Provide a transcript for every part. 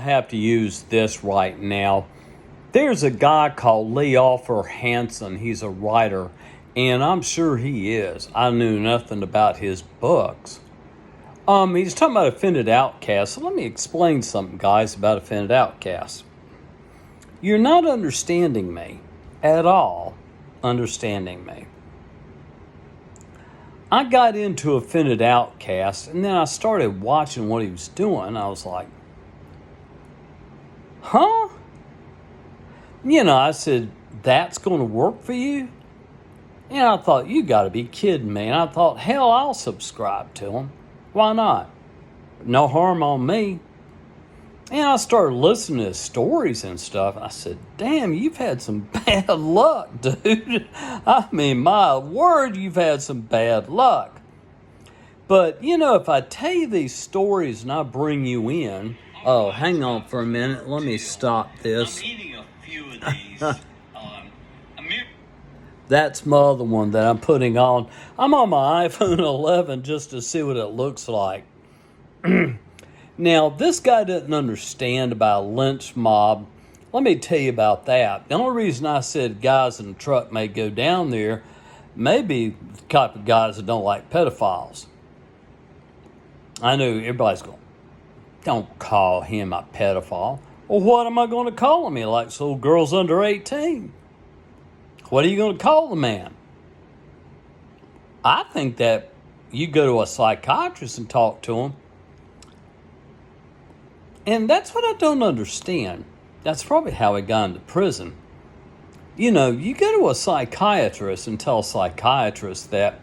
Have to use this right now. There's a guy called Lee Alfred Hansen. He's a writer, and I'm sure he is. I knew nothing about his books. He's talking about offended outcasts. So let me explain something, guys, about offended outcasts. You're not understanding me at all. Understanding me. I got into offended outcast, and then I started watching what he was doing. I was like, huh? I said, that's going to work for you? And I thought, you got to be kidding me. And I thought, hell, I'll subscribe to him. Why not? No harm on me. And I started listening to his stories and stuff. I said, damn, you've had some bad luck, dude. I mean, my word, you've had some bad luck. But, if I tell you these stories and I bring you in, oh, hang on for a minute. Let me stop this. I'm eating a few of these. That's my other one that I'm putting on. I'm on my iPhone 11 just to see what it looks like. Now, this guy doesn't understand about a lynch mob. Let me tell you about that. The only reason I said guys in the truck may go down there, maybe the type of guys that don't like pedophiles. I know everybody's going, don't call him a pedophile. Well, what am I going to call him? He likes little girls under 18. What are you going to call the man? I think that you go to a psychiatrist and talk to him. And that's what I don't understand. That's probably how he got into prison. You go to a psychiatrist and tell a psychiatrist that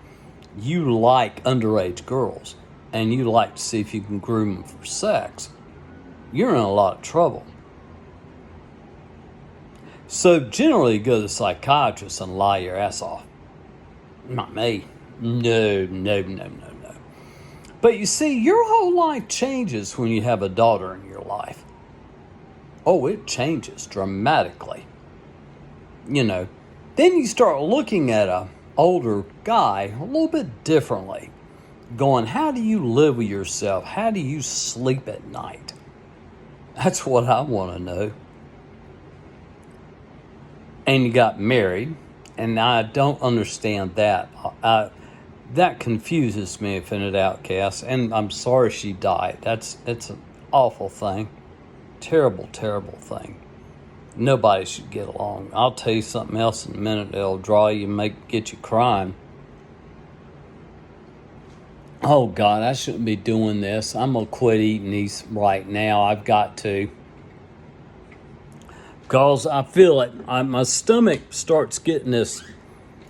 you like underage girls and you like to see if you can groom them for sex. You're in a lot of trouble. So generally you go to the psychiatrist and lie your ass off. Not me. No. But you see, your whole life changes when you have a daughter in your life. Oh, it changes dramatically. Then you start looking at an older guy a little bit differently. Going, how do you live with yourself? How do you sleep at night? That's what I want to know. And you got married, and I don't understand that. That confuses me, offended outcast, and I'm sorry she died. It's an awful thing. Terrible, terrible thing. Nobody should get along. I'll tell you something else in a minute that'll draw you and get you crying. Oh, God, I shouldn't be doing this. I'm going to quit eating these right now. I've got to. Because I feel it. My stomach starts getting this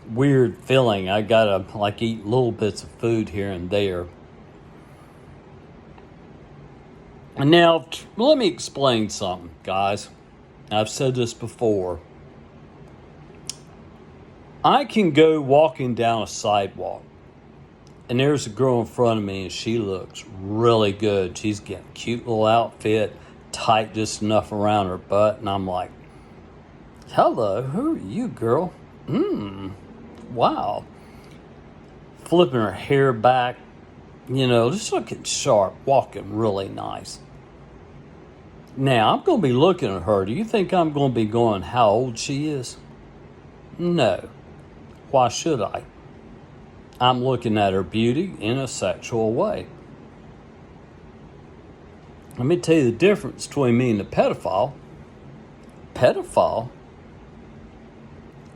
weird feeling. I got to, eat little bits of food here and there. And now, let me explain something, guys. I've said this before. I can go walking down a sidewalk, and there's a girl in front of me, and she looks really good. She's getting a cute little outfit, tight just enough around her butt, and I'm like, hello, who are you, girl? Wow. Flipping her hair back, just looking sharp, walking really nice. Now, I'm going to be looking at her. Do you think I'm going to be going, how old she is? No. Why should I? I'm looking at her beauty in a sexual way. Let me tell you the difference between me and the pedophile. Pedophile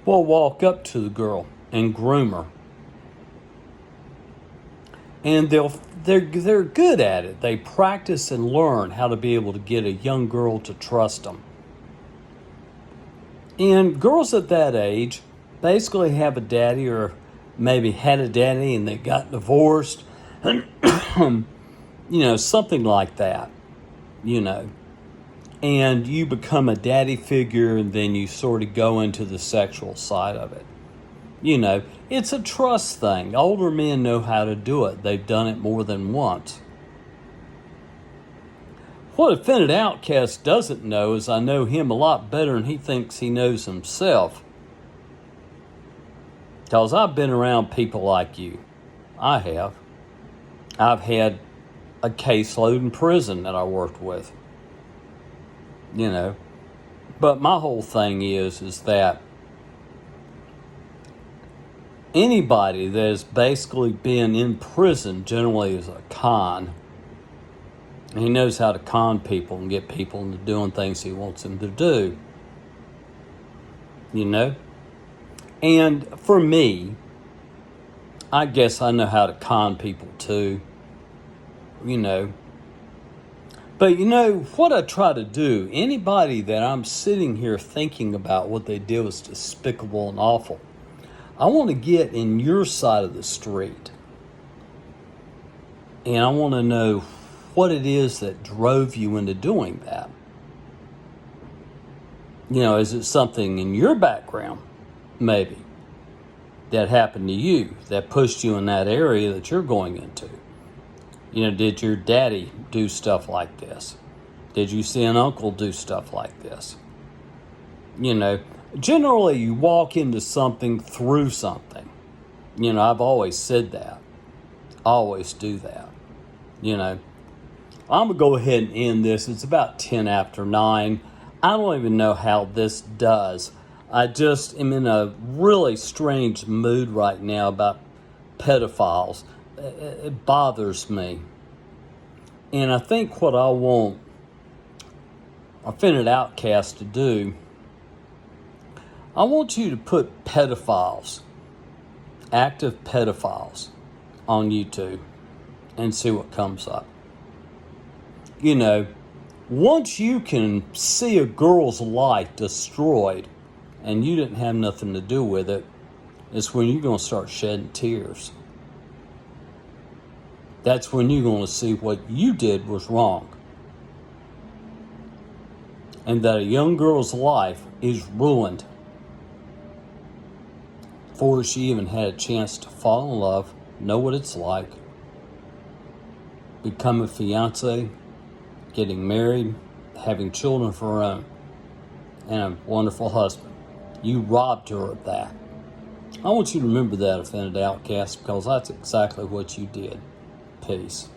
will walk up to the girl and groom her. And they're good at it. They practice and learn how to be able to get a young girl to trust them. And girls at that age basically have a daddy, or maybe had a daddy and they got divorced. Something like that. And you become a daddy figure, and then you sort of go into the sexual side of it. It's a trust thing. Older men know how to do it. They've done it more than once. What offended outcast doesn't know is I know him a lot better than he thinks he knows himself. Because I've been around people like you. I have. I've had a caseload in prison that I worked with. you know. But my whole thing is that anybody that has basically been in prison generally is a con. He knows how to con people and get people into doing things he wants them to do. You know? And for me, I guess I know how to con people too. You know. But you know, what I try to do, anybody that I'm sitting here thinking about what they did was despicable and awful, I want to get in your side of the street. And I want to know what it is that drove you into doing that. You know, is it something in your background, maybe, that happened to you, that pushed you in that area that you're going into? You know, did your daddy do stuff like this? Did you see an uncle do stuff like this? You know, generally you walk into something through something. You know, I've always said that. I always do that. You know, I'm going to go ahead and end this. It's about 10 after 9. I don't even know how this does. I just am in a really strange mood right now about pedophiles. It bothers me. And I think what I want Offended Outcast to do, I want you to put pedophiles, active pedophiles, on YouTube and see what comes up. You know, once you can see a girl's life destroyed and you didn't have nothing to do with it, it's when you're going to start shedding tears. That's when you're going to see what you did was wrong. And that a young girl's life is ruined before she even had a chance to fall in love, know what it's like, become a fiance, getting married, having children of her own, and a wonderful husband. You robbed her of that. I want you to remember that, Offended Outcast, because that's exactly what you did. Peace.